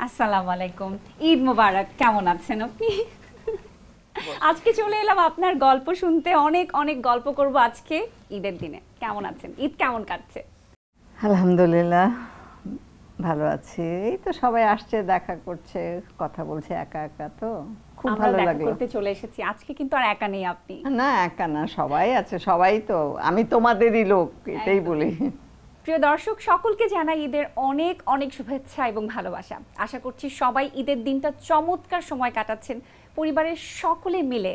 আসসালামু আলাইকুম। ঈদ মোবারক। কেমন আছেন আপনি? আজকে চলে এলাম আপনার গল্প শুনতে। অনেক অনেক গল্প করব আজকে ঈদের দিনে। কেমন আছেন? ঈদ কেমন কাটছে? আলহামদুলিল্লাহ ভালো আছি। এই তো সবাই আসছে, দেখা করছে, কথা বলছে একা একা, তো খুব আমরা ভালো দেখা লাগলো। করতে চলে এসেছি। আজকে কিন্তু আর একা নেই আপনি। না, একা না, সবাই আছে, সবাই তো আমি তোমাদেরই লোক, এটাই একদম। বলি। প্রিয় দর্শক, সকলকে জানাই ঈদের অনেক অনেক শুভেচ্ছা এবং ভালোবাসা। আশা করছি সবাই ঈদের দিনটা চমৎকার সময় কাটাচ্ছেন, পরিবারের সকলে মিলে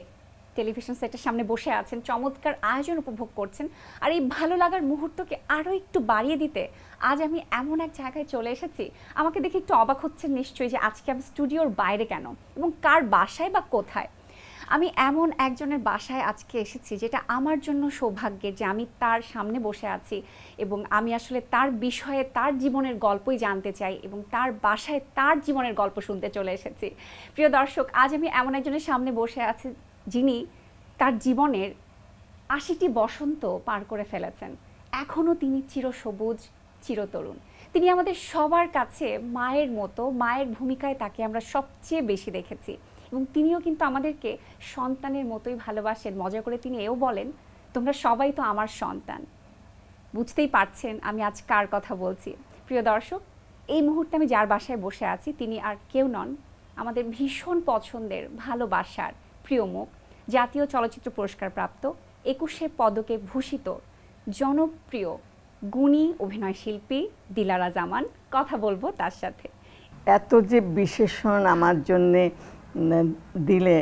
টেলিভিশন সেটের সামনে বসে আছেন, চমৎকার আয়োজন উপভোগ করছেন। আর এই ভালো লাগার মুহূর্তকে আরও একটু বাড়িয়ে দিতে আজ আমি এমন এক জায়গায় চলে এসেছি। আমাকে দেখে একটু অবাক হচ্ছেন নিশ্চয়ই যে আজকে আমি স্টুডিওর বাইরে কেন এবং কার বাসায় বা কোথায়। আমি এমন একজনের বাসায় আজকে এসেছি যেটা আমার জন্য সৌভাগ্যের, যে আমি তার সামনে বসে আছি এবং আমি আসলে তার বিষয়ে, তার জীবনের গল্পই জানতে চাই এবং তার বাসায় তার জীবনের গল্প শুনতে চলে এসেছি। প্রিয় দর্শক, আজ আমি এমন একজনের সামনে বসে আছি যিনি তার জীবনের ৮০টি বসন্ত পার করে ফেলেছেন। এখনও তিনি চিরসবুজ, চিরতরুণ। তিনি আমাদের সবার কাছে মায়ের মতো, মায়ের ভূমিকায় তাকে আমরা সবচেয়ে বেশি দেখেছি এবং তিনিও কিন্তু আমাদেরকে সন্তানের মতোই ভালোবাসেন। মজা করে তিনি এও বলেন, তোমরা সবাই তো আমার সন্তান। বুঝতেই পারছেন আমি আজ কার কথা বলছি। প্রিয় দর্শক, এই মুহূর্তে আমি যার বাসায় বসে আছি তিনি আর কেউ নন, আমাদের ভীষণ পছন্দের, ভালোবাসার প্রিয় মুখ, জাতীয় চলচ্চিত্র পুরস্কার প্রাপ্ত, ২১শে পদকে ভূষিত জনপ্রিয় গুণী অভিনয় শিল্পী দিলারা জামান। কথা বলবো তার সাথে। এত যে বিশেষণ আমার জন্যে দিলে,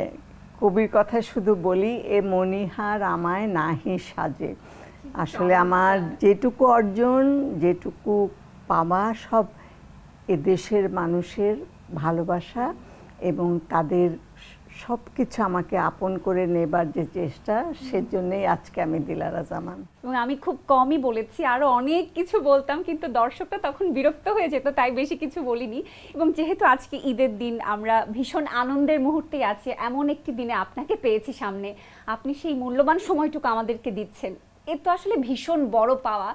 কবির কথায় শুধু বলি, এ মণিহার আমায় নাহি সাজে। আসলে আমার যেটুকু অর্জন, যেটুকু পাওয়া, সব এদেশের মানুষের ভালোবাসা এবং তাদের সব কিছু আমাকে আপন করে নেবার যে চেষ্টা, সেজন্যই আজকে আমি দিলারা জামান। এবং আমি খুব কমই বলেছি, আরও অনেক কিছু বলতাম কিন্তু দর্শকরা তখন বিরক্ত হয়ে যেত, তাই বেশি কিছু বলিনি। এবং যেহেতু আজকে ঈদের দিন, আমরা ভীষণ আনন্দের মুহূর্তেই আছি, এমন একটি দিনে আপনাকে পেয়েছি সামনে, আপনি সেই মূল্যবান সময়টুকু আমাদেরকে দিচ্ছেন, এ তো আসলে ভীষণ বড় পাওয়া।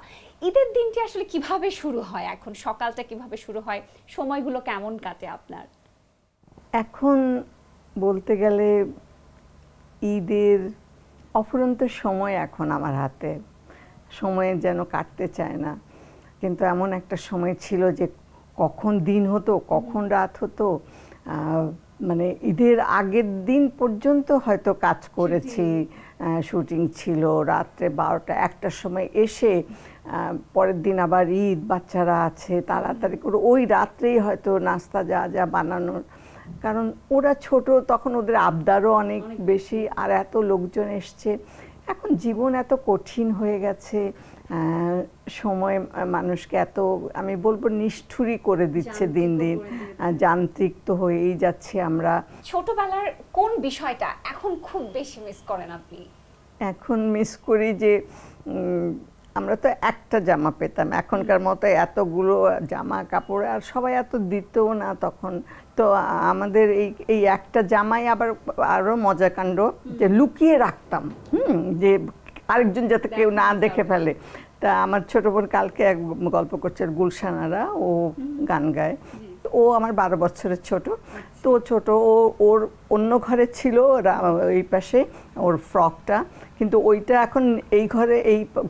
ঈদের দিনটি আসলে কিভাবে শুরু হয়, এখন সকালটা কিভাবে শুরু হয়, সময়গুলো কেমন কাটে আপনার? এখন বলতে গেলে ঈদের অফুরন্ত সময় এখন আমার হাতে, সময়ে যেন কাটতে চায় না। কিন্তু এমন একটা সময় ছিল যে কখন দিন হতো, কখন রাত হতো, মানে ঈদের আগের দিন পর্যন্ত হয়তো কাজ করেছি, শুটিং ছিল, রাত্রে 12টা 1টার সময় এসে পরের দিন আবার ঈদ, বাচ্চারা আছে, তাড়াতাড়ি করে ওই রাত্রেই হয়তো নাস্তা যা যা বানানোর, কারণ ওরা ছোট তখন, ওদের আবদারও অনেক বেশি, আর এত লোকজন এসছে। এখন জীবন এত কঠিন হয়ে গেছে, সময় মানুষকে এত, আমি বলবো, নিষ্ঠুরই করে দিচ্ছে দিন দিন, যান্ত্রিক তো হয়েই যাচ্ছে আমরা। ছোটবেলার কোন বিষয়টা এখন খুব বেশি মিস করেন আপনি? এখন মিস করি যে আমরা তো একটা জামা পেতাম, এখনকার মতো এতগুলো জামা কাপড় আর সবাই এত দিতও না তখন। তো আমাদের এই একটা জামাই আবার আরও মজা কাণ্ড, যে লুকিয়ে রাখতাম, যে আরেকজন যাতে কেউ না দেখে ফেলে। তা আমার ছোট বোন কালকে এক গল্প করছে, গুলশানারা, ও গান গায়, ও আমার 12 বছরের ছোট। তো ছোট, ওর অন্য ঘরে ছিল এই পাশে ওর ফ্রকটা, কিন্তু ওইটা এখন এই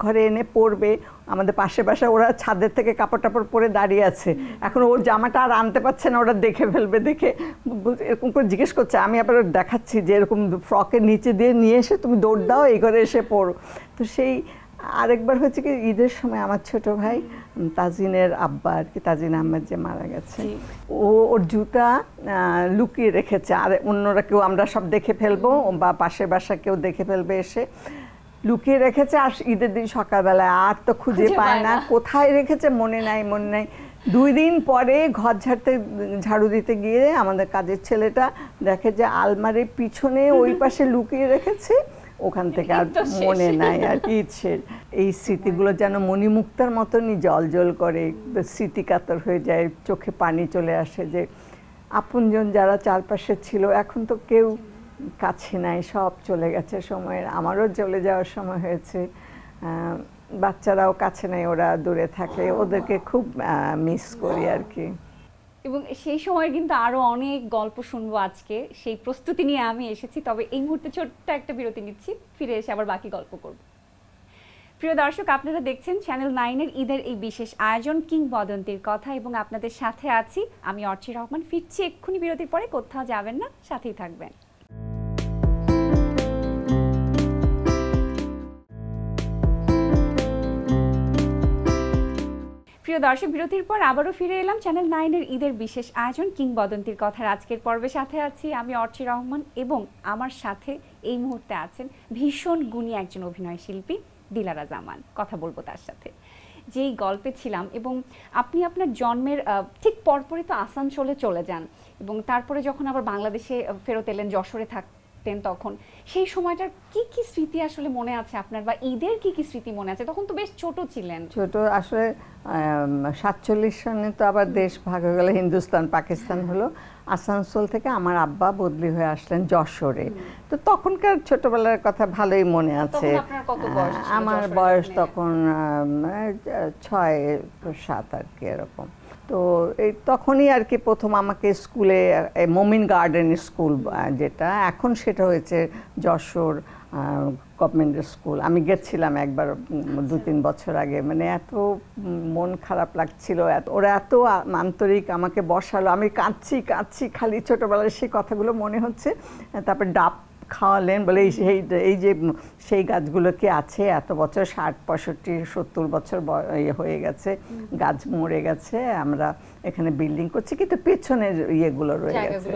ঘরে এনে পরবে। আমাদের পাশে বাসায় ওরা ছাদের থেকে কাপড় টাপড় পরে দাঁড়িয়ে আছে, এখন ওর জামাটা আর আনতে পারছে না, ওরা দেখে ফেলবে, দেখে এরকম করে জিজ্ঞেস করছে। আমি আবার দেখাচ্ছি যে এরকম ফ্রকের নিচে দিয়ে নিয়ে এসে তুমি দৌড় দাও, এই ঘরে এসে পড়ো। তো সেই আরেকবার হচ্ছে কি, ঈদের সময় আমার ছোট ভাই তাজিনের আব্বা আর কি, তাজিন আহমেদ যে মারা গেছে, ওর জুতা লুকিয়ে রেখেছে, আর অন্যরা কেউ, আমরা সব দেখে ফেলবো বা পাশের বাসা কেউ দেখে ফেলবে, এসে লুকিয়ে রেখেছে। আর ঈদের দিন সকালবেলায় আর তো খুঁজে পায় না, কোথায় রেখেছে মনে নাই। 2 দিন পরে ঘর ঝাড়ু দিতে গিয়ে আমাদের কাজের ছেলেটা দেখে যে আলমারির পিছনে ওই পাশে লুকিয়ে রেখেছে, ওখান থেকে আর মনে নাই। আর ইচ্ছের এই স্মৃতিগুলো যেন মণিমুক্তার মতনই জল করে, স্মৃতিকাতর হয়ে যায়, চোখে পানি চলে আসে, যে আপনজন যারা চারপাশে ছিল এখন তো কেউ কাছে নাই, সব চলে গেছে সময়ের। আমারও চলে যাওয়ার সময় হয়েছে, বাচ্চারাও কাছে নাই, ওরা দূরে থাকে, ওদেরকে খুব মিস করি আর কি। এবং সেই সময় কিন্তু আরো অনেক গল্প শুনবো আজকে, সেই প্রস্তুতি নিয়ে আমি এসেছি। তবে এই মুহূর্তে ছোট্ট একটা বিরতি নিচ্ছি, ফিরে এসে আবার বাকি গল্প করব। প্রিয় দর্শক, আপনারা দেখছেন চ্যানেল 9-এর ঈদের এই বিশেষ আয়োজন কিংবদন্তির কথা, এবং আপনাদের সাথে আছি আমি অর্চি রহমান। ফিরছি এক্ষুনি বিরতির পরে, কোথাও যাবেন না, সাথেই থাকবেন। প্রিয় দর্শক, বিরতির পর আবারও ফিরে এলাম চ্যানেল 9-এর ঈদের বিশেষ আয়োজন কিংবদন্তির কথার আজকের পর্বে। সাথে আছি আমি অর্চি রহমান, এবং আমার সাথে এই মুহূর্তে আছেন ভীষণ গুণী একজন অভিনয় শিল্পী দিলারা জামান। কথা বলবো তার সাথে। যেই গল্পে ছিলাম, এবং আপনি আপনার জন্মের ঠিক পরপরই তো আসানসোলে চলে যান, এবং তারপরে যখন আবার বাংলাদেশে ফেরত এলেন, যশোরে থাকতেন তখন, সেই সময়টার কি কি স্মৃতি আসলে মনে আছে আপনার, বা ঈদের কি কি স্মৃতি মনে আছে? তখন তো বেশ ছোট ছিলেন। ছোট আসলে 47 সনে তো আবার দেশ ভাগ হয়ে গেল, হিন্দুস্তান পাকিস্তান হলো। আসানসোল থেকে আমার আব্বা বদলি হয়ে আসলেন যশোরে। তো তখনকার ছোটবেলার কথা ভালোই মনে আছে। আমার বয়স তখন 6-7 আর কি এরকম। তো এই তখনই আর কি প্রথম আমাকে স্কুলে, মোমিন গার্ডেন স্কুল যেটা এখন, সেটা হয়েছে যশোর গভর্নমেন্ট স্কুল। আমি গেছিলাম একবার 2-3 বছর আগে। মানে এত মন খারাপ লাগছিল, ওরা এত আন্তরিক আমাকে বসালো, আমি কাঁদছি খালি ছোটবেলার সেই কথাগুলো মনে হচ্ছে। তারপর ডাব খাওয়ালেন, বলে এই যে সেই গাছগুলো কি আছে এত বছর, 60-65-70 বছর হয়ে গেছে, গাছ মরে গেছে, আমরা এখানে বিল্ডিং করছি, কিন্তু পেছনের ইয়েগুলো রয়ে গেছে।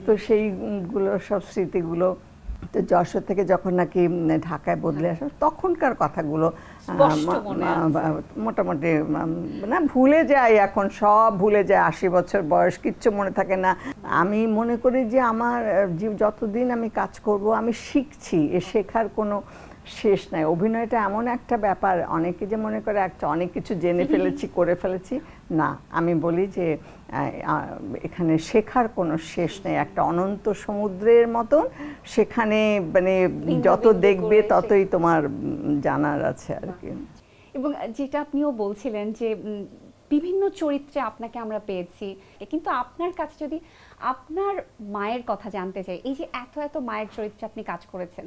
তো সেইগুলো সব স্মৃতিগুলো, তো যশোর থেকে যখন নাকি ঢাকায় বদলে আসা, তখনকার কথাগুলো মোটামুটি না ভুলে যাই, এখন সব ভুলে যায়। 80 বছর বয়স, কিচ্ছু মনে থাকে না। আমি মনে করি যে আমার যতদিন আমি কাজ করব আমি শিখছি, এ শেখার কোনো শেষ নাই। অভিনয়টা এমন একটা ব্যাপার, অনেকে যে মনে করে অনেক কিছু জেনে ফেলেছি, করে ফেলেছি, না। আমি বলি যে এখানে শেখার কোনো শেষ নেই, একটা অনন্ত সমুদ্রের মতন। সেখানে মানে যত দেখবে ততই তোমার জানার আছে আর কি। এবং যেটা আপনিও বলছিলেন যে বিভিন্ন চরিত্রে আপনাকে আমরা পেয়েছি, কিন্তু আপনার কাছে যদি আপনার মায়ের কথা জানতে চাই, এই যে এত মায়ের চরিত্রে আপনি কাজ করেছেন,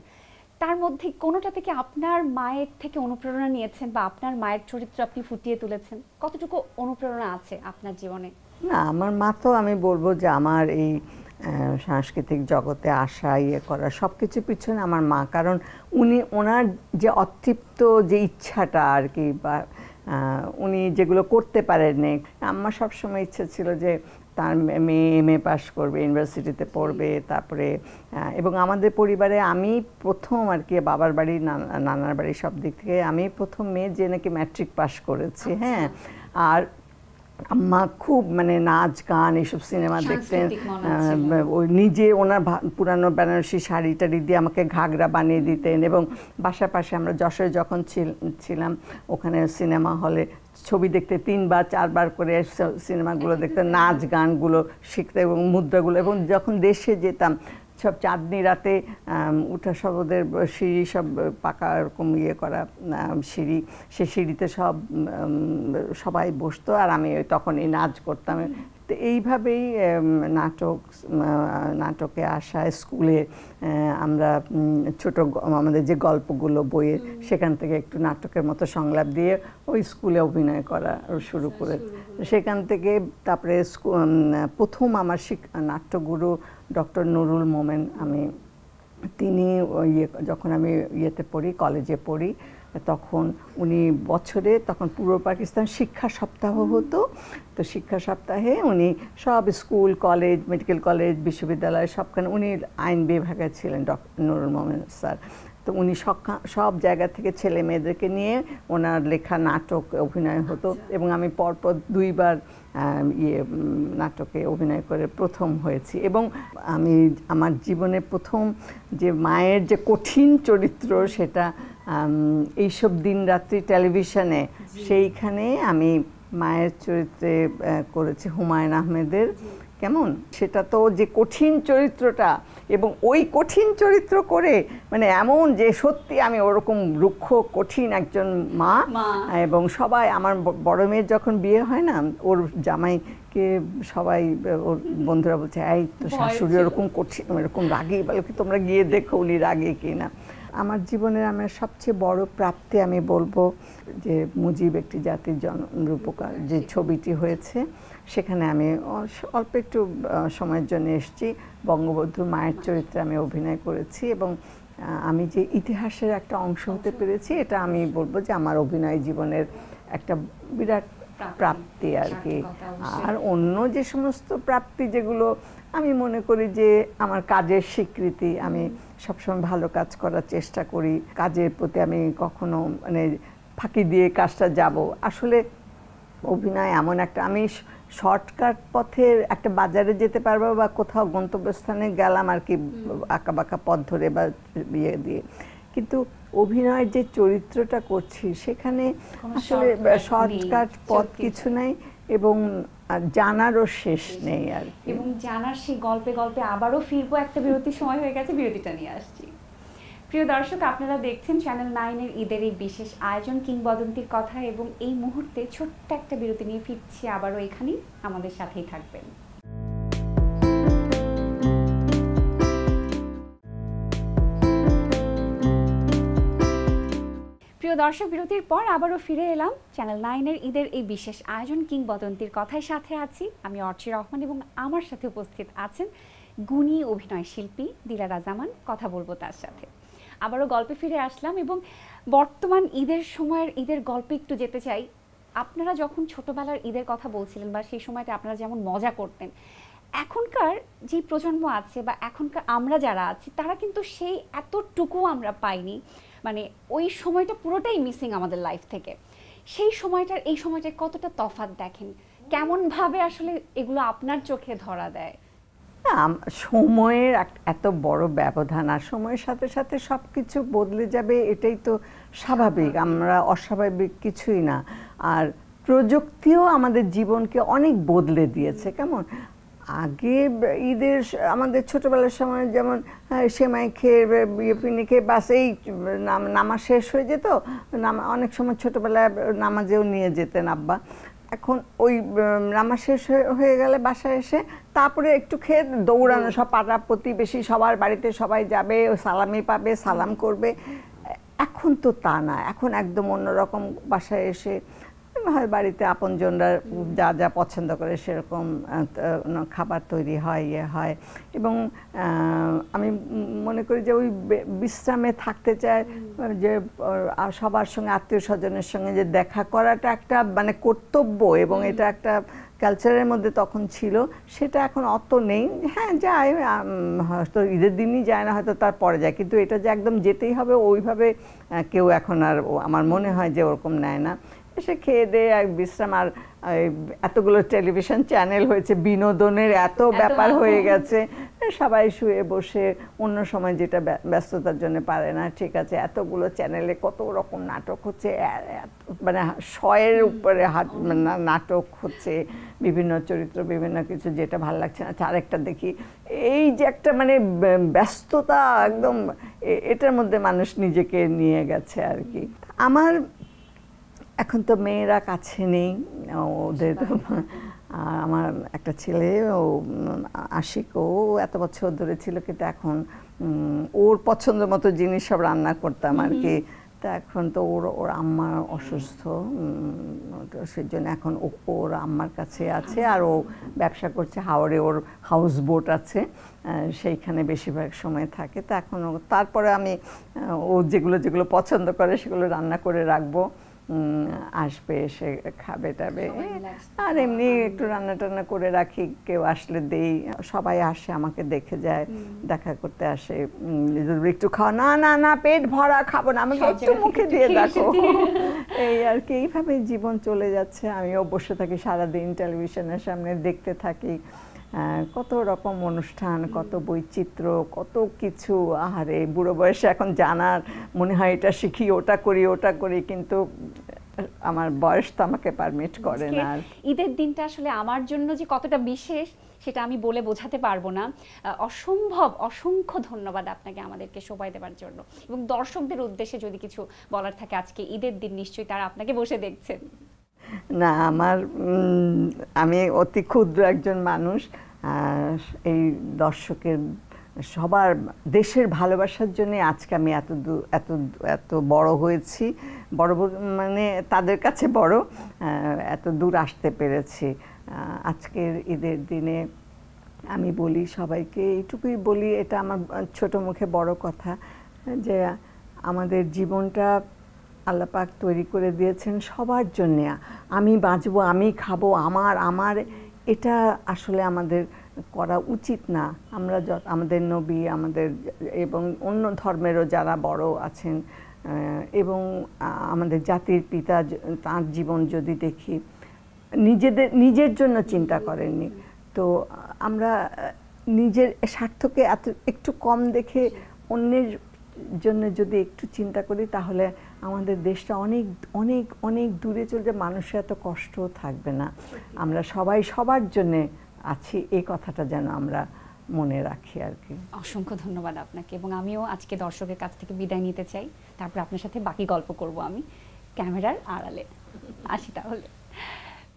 তার মধ্যে কোনোটা থেকে আপনার মায়ের থেকে অনুপ্রেরণা নিয়েছেন, বা আপনার মায়ের চরিত্র আপনি ফুটিয়ে তুলেছেন? কতটুকু অনুপ্রেরণা আছে আপনার জীবনে? না, আমার মা তো, আমি বলবো যে আমার এই সাংস্কৃতিক জগতে আসা, ইয়ে করা, সব কিছু পিছনে আমার মা। কারণ ওনার যে অতৃপ্ত যে ইচ্ছাটা আর কি, বা উনি যেগুলো করতে পারেননি, আমার সবসময় ইচ্ছা ছিল যে তার মেয়ে MA পাস করবে, ইউনিভার্সিটিতে পড়বে। তারপরে এবং আমাদের পরিবারে আমি প্রথম আর কি, বাবার বাড়ি নানার বাড়ি সব দিক থেকে আমি প্রথম মেয়ে যে নাকি ম্যাট্রিক পাস করেছি। হ্যাঁ, আর আম্মা খুব মানে নাচ গান এইসব সিনেমা দেখতেন। ওই নিজে ওনার পুরানো বেনারসি শাড়ি টাড়ি দিয়ে আমাকে ঘাগরা বানিয়ে দিতেন। এবং বাসার পাশে আমরা যশোরে যখন ছিলাম, ওখানে সিনেমা হলে ছবি দেখতে 3-4 করে সিনেমাগুলো দেখতে, নাচ গানগুলো শিখতে এবং মুদ্রাগুলো। এবং যখন দেশে যেতাম, সব চাঁদনি রাতে উঠা সব ওদের সিঁড়ি, সব পাকা এরকম ইয়ে করা সিঁড়ি, সে সিঁড়িতে সবাই বসতো, আর আমি তখনই নাচ করতাম। তো এইভাবেই নাটকে আসা, স্কুলে আমরা ছোট আমাদের যে গল্পগুলো বইয়ে, সেখান থেকে একটু নাটকের মতো সংলাপ দিয়ে ওই স্কুলে অভিনয় করা শুরু করে। সেখান থেকে তারপরে প্রথম আমার নাট্যগুরু ডক্টর নুরুল মোমেন, তিনি যখন আমি কলেজে পড়ি, তখন উনি বছরে, তখন পূর্ব পাকিস্তান শিক্ষা সপ্তাহ হতো। তো শিক্ষা সপ্তাহে উনি সব স্কুল, কলেজ, মেডিকেল কলেজ, বিশ্ববিদ্যালয় সবখানে, উনি আইন বিভাগে ছিলেন ডক্টর নুরুল মোমেন স্যার। তো উনি সব জায়গা থেকে ছেলে মেয়েদেরকে নিয়ে ওনার লেখা নাটক অভিনয় হতো। এবং আমি পরপর 2বার নাটকে অভিনয় করে প্রথম হয়েছি। এবং আমি আমার জীবনে প্রথম যে মায়ের যে কঠিন চরিত্র, সেটা এইসব দিন রাত্রি টেলিভিশনে, সেইখানে আমি মায়ের চরিত্রে করেছি হুমায়ুন আহমেদের। কেমন, সেটা তো যে কঠিন চরিত্রটা, এবং ওই কঠিন চরিত্র করে মানে এমন যে সত্যি আমি ওরকম রুক্ষ কঠিন একজন মা। এবং সবাই, আমার বড় মেয়ের যখন বিয়ে হয় না, ওর জামাই কে সবাই ওর বন্ধুরা বলছে এই তো শাশুড়ি ওরকম করছে, এরকম রাগী, বলো কি তোমরা গিয়ে দেখো উনি রাগী কিনা। আমার জীবনের আমার সবচেয়ে বড় প্রাপ্তি আমি বলবো যে মুজিব একটি জাতির রূপকার যে ছবিটি হয়েছে, সেখানে আমি অল্প একটু সময়ের জন্য এসেছি। বঙ্গবন্ধুর মায়ের চরিত্রে আমি অভিনয় করেছি এবং আমি যে ইতিহাসের একটা অংশ হতে পেরেছি, এটা আমি বলবো যে আমার অভিনয় জীবনের একটা বিরাট প্রাপ্তি আর কি। আর অন্য যে সমস্ত প্রাপ্তি যেগুলো আমি মনে করি যে আমার কাজের স্বীকৃতি, আমি সবসময় ভালো কাজ করার চেষ্টা করি, কাজের প্রতি আমি কখনো মানে ফাঁকি দিয়ে কাজটা যাব। আসলে অভিনয় এমন একটা, আমি শর্টকাট পথের একটা বাজারে যেতে পারবো বা কোথাও গন্তব্যস্থানে গেলাম আর কি আঁকা বাঁকা পথ ধরে বা ইয়ে দিয়ে, কিন্তু অভিনয়ের যে চরিত্রটা করছি সেখানে আসলে শর্টকাট পথ কিছু নাই এবং জানারও শেষ নেই আর কি। এবং জানার সেই গল্পে গল্পে আবারও ফিরবো, একটা বিরতির সময় হয়ে গেছে, বিরতিটা নিয়ে আসছি। প্রিয় দর্শক, আপনারা দেখছেন চ্যানেল 9-এর ঈদের এই বিশেষ আয়োজন কিংবদন্তির কথা, এবং এই মুহূর্তে ছোট্ট একটা বিরতি নিয়ে ফিরছি আবারও এখানেই, আমাদের সাথেই থাকবেন। প্রিয় দর্শক, বিরতির পর আবারও ফিরে এলাম চ্যানেল 9-এর ঈদের এই বিশেষ আয়োজন কিংবদন্তির কথায়। সাথে আছি আমি অর্চি রহমান এবং আমার সাথে উপস্থিত আছেন গুণী অভিনয় শিল্পী দিলারা জামান। কথা বলবো তার সাথে। আবারও গল্পে ফিরে আসলাম এবং বর্তমান ঈদের সময়ের ঈদের গল্পে একটু যেতে চাই। আপনারা যখন ছোটবেলার ঈদের কথা বলছিলেন বা সেই সময়টা আপনারা যেমন মজা করতেন, এখনকার যে প্রজন্ম আছে বা এখনকার আমরা যারা আছি তারা কিন্তু সেই এতটুকু আমরা পাইনি। মানে ওই সময়টা পুরোটাই মিসিং আমাদের লাইফ থেকে। সেই সময়টার এই সময়টার কতটা তফাৎ দেখেন, কেমনভাবে আসলে এগুলো আপনার চোখে ধরা দেয়? সময়ের এত বড় ব্যবধান, আর সময়ের সাথে সাথে সব কিছু বদলে যাবে, এটাই তো স্বাভাবিক, আমরা অস্বাভাবিক কিছুই না। আর প্রযুক্তিও আমাদের জীবনকে অনেক বদলে দিয়েছে। কেমন আগে ঈদের আমাদের ছোটবেলার সময় যেমন সেমাই খেয়ে বিয়ে খেয়ে বাস এই নামাজ শেষ হয়ে যেত, অনেক সময় ছোটবেলায় নামাজেও নিয়ে যেতেন আব্বা। এখন ওই নামাজ শেষ হয়ে গেলে বাসায় এসে তারপরে একটু খেয়ে দৌড়ানো, সব পাড়া প্রতিবেশী সবার বাড়িতে সবাই যাবে, সালামি পাবে, সালাম করবে। এখন তো তা না, এখন একদম অন্যরকম। বাসায় এসে হয় বাড়িতে আপনজনরা যা যা পছন্দ করে সেরকম খাবার তৈরি হয়, ইয়ে হয়। এবং আমি মনে করি যে ওই বিশ্রামে থাকতে চায়, যে সবার সঙ্গে আত্মীয় স্বজনের সঙ্গে যে দেখা করাটা একটা মানে কর্তব্য, এবং এটা একটা কালচারের মধ্যে তখন ছিল, সেটা এখন অত নেই। হ্যাঁ যায়, হয়তো ঈদের দিনই যায় না, হয়তো তারপরে যায়, কিন্তু এটা যে একদম যেতেই হবে ওইভাবে কেউ এখন আর আমার মনে হয় যে ওরকম নেয় না। এসে খেয়ে দিয়ে এক বিশ্রাম। আর এতগুলো টেলিভিশন চ্যানেল হয়েছে, বিনোদনের এত ব্যাপার হয়ে গেছে, সবাই শুয়ে বসে অন্য সময় যেটা ব্যস্ততার জন্য পারে না, ঠিক আছে, এতগুলো চ্যানেলে কত রকম নাটক হচ্ছে, মানে 100-এর উপরে নাটক হচ্ছে, বিভিন্ন চরিত্র, বিভিন্ন কিছু, যেটা ভালো লাগছে না আরেকটা দেখি। এই যে একটা মানে ব্যস্ততা একদম, এটার মধ্যে মানুষ নিজেকে নিয়ে গেছে আর কি। আমার এখন তো মেয়েরা কাছে নেই ওদের, আর আমার একটা ছেলে, ও আশিক, ও এত বছর ধরে ছিল, কিন্তু এখন ওর পছন্দ মতো জিনিস সব রান্না করতাম আর কি। তা এখন তো ওর আম্মা অসুস্থ, সেই জন্য এখন ওর আম্মার কাছে আছে, আর ও ব্যবসা করছে হাওড়ে, ওর হাউস বোট আছে, সেইখানে বেশিরভাগ সময় থাকে। তা এখন তারপরে আমি ও যেগুলো যেগুলো পছন্দ করে সেগুলো রান্না করে রাখবো, আসবে এসে খাবে টাবে। আর এমনি একটু রান্না টান্না করে রাখি, কেউ আসলে দেই, সবাই আসে আমাকে দেখে যায়, দেখা করতে আসে, একটু খাওয়া, না না না পেট ভরা খাবো না, আমাকে একটু মুখে দিয়ে দেখো, এই আর কি। এইভাবে জীবন চলে যাচ্ছে। আমিও বসে থাকি সারাদিন টেলিভিশনের সামনে, দেখতে থাকি কত রকম অনুষ্ঠান, কত বৈচিত্র্য, কত কিছু। আহারে বুড়ো বয়সে এখন জানার মনে হয় এটা শিখি, ওটা করি, ওটা করি, কিন্তু আমার বয়স তো আমাকে পারমিট করে না। ঈদের দিনটা আসলে আমার জন্য যে কতটা বিশেষ সেটা আমি বলে বোঝাতে পারবো না। অসংখ্য ধন্যবাদ আপনাকে আমাদেরকে সময় দেওয়ার জন্য। এবং দর্শকদের উদ্দেশ্যে যদি কিছু বলার থাকে আজকে ঈদের দিন, নিশ্চয়ই তারা আপনাকে বসে দেখছেন। না আমার আমি অতি ক্ষুদ্র একজন মানুষ। এই দর্শকের সবার দেশের ভালোবাসার জন্য আজকে আমি এত এত বড় হয়েছি, বড় মানে তাদের কাছে বড়, এত দূর আসতে পেরেছি। আজকের ঈদের দিনে আমি বলি সবাইকে, এইটুকুই বলি, এটা আমার ছোট মুখে বড় কথা, যে আমাদের জীবনটা আল্লাহ পাক তৈরি করে দিয়েছেন সবার জন্যে। আমি বাঁচবো, আমি খাবো, আমার এটা আসলে আমাদের করা উচিত না। আমরা আমাদের নবী আমাদের এবং অন্য ধর্মেরও যারা বড় আছেন এবং আমাদের জাতির পিতা, তাঁর জীবন যদি দেখি, নিজের জন্য চিন্তা করেননি। তো আমরা নিজের স্বার্থকে একটু কম দেখে অন্যের জন্য যদি একটু চিন্তা করি, তাহলে আমাদের দেশটা অনেক অনেক অনেক দূরে চলে যাবে, মানুষের এত কষ্টও থাকবে না। আমরা সবাই সবার জন্যে আছি, এই কথাটা যেন আমরা মনে রাখি আর কি। অসংখ্য ধন্যবাদ আপনাকে, এবং আমিও আজকে দর্শকের কাছ থেকে বিদায় নিতে চাই, তারপর আপনার সাথে বাকি গল্প করব আমি ক্যামেরার আড়ালে। আসি তাহলে।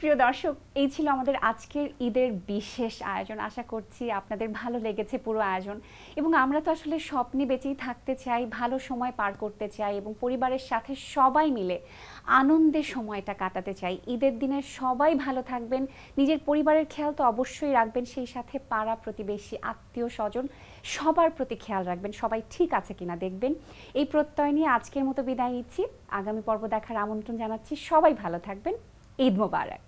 প্রিয় দর্শক, এই ছিল আমাদের আজকের ঈদের বিশেষ আয়োজন। আশা করছি আপনাদের ভালো লেগেছে পুরো আয়োজন, এবং আমরা তো আসলে স্বপ্নে বেঁচেই থাকতে চাই, ভালো সময় পার করতে চাই এবং পরিবারের সাথে সবাই মিলে আনন্দের সময়টা কাটাতে চাই। ঈদের দিনে সবাই ভালো থাকবেন, নিজের পরিবারের খেয়াল তো অবশ্যই রাখবেন, সেই সাথে পাড়া প্রতিবেশী আত্মীয় স্বজন সবার প্রতি খেয়াল রাখবেন, সবাই ঠিক আছে কিনা দেখবেন। এই প্রত্যয় নিয়ে আজকের মতো বিদায় নিচ্ছি। আগামী পর্ব দেখার আমন্ত্রণ জানাচ্ছি। সবাই ভালো থাকবেন। ঈদ মোবারক।